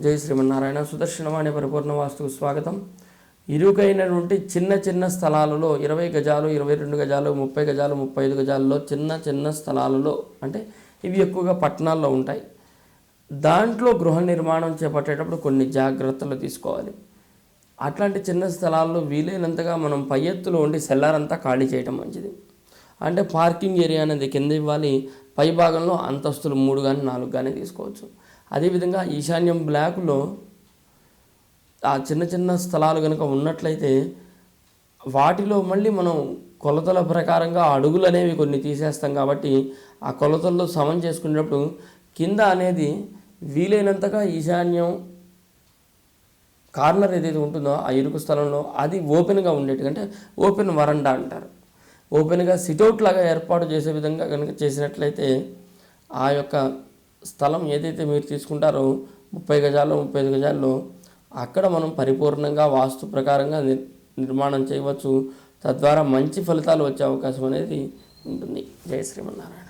జై శ్రీమన్నారాయణ. సుదర్శనవాణి పరిపూర్ణ వాస్తుకు స్వాగతం. ఇరుకైనటువంటి చిన్న చిన్న స్థలాలలో 20 గజాలు, 22 గజాలు, 30 గజాలు, 35 గజాలలో చిన్న చిన్న స్థలాలలో, అంటే ఇవి ఎక్కువగా పట్టణాల్లో ఉంటాయి. దాంట్లో గృహ నిర్మాణం చేపట్టేటప్పుడు కొన్ని జాగ్రత్తలు తీసుకోవాలి. అట్లాంటి చిన్న స్థలాల్లో వీలైనంతగా మనం పై ఎత్తులో ఉండి సెల్లార్ అంతా ఖాళీ చేయటం మంచిది. అంటే పార్కింగ్ ఏరియా అనేది కింద ఇవ్వాలి, పై భాగంలో అంతస్తులు 3 కానీ 4 కానీ తీసుకోవచ్చు. అదేవిధంగా ఈశాన్యం బ్లాకులో ఆ చిన్న చిన్న స్థలాలు కనుక ఉన్నట్లయితే వాటిలో మళ్ళీ మనం కొలతల ప్రకారంగా అడుగులు అనేవి కొన్ని తీసేస్తాం కాబట్టి ఆ కొలతల్లో సమం చేసుకునేటప్పుడు కింద అనేది వీలైనంతగా ఈశాన్యం కార్నర్ ఏదైతే ఉంటుందో ఆ ఇరుకు స్థలంలో అది ఓపెన్గా ఉండేట్టుగా, అంటే ఓపెన్ వరండా అంటారు, ఓపెన్గా సిట్అవుట్ లాగా ఏర్పాటు చేసే విధంగా కనుక చేసినట్లయితే ఆ యొక్క స్థలం ఏదైతే మీరు తీసుకుంటారో 30 గజాల్లో 35 గజాల్లో అక్కడ మనం పరిపూర్ణంగా వాస్తు ప్రకారంగా నిర్మాణం చేయవచ్చు. తద్వారా మంచి ఫలితాలు వచ్చే అవకాశం అనేది ఉంటుంది. జై శ్రీమన్నారాయణ.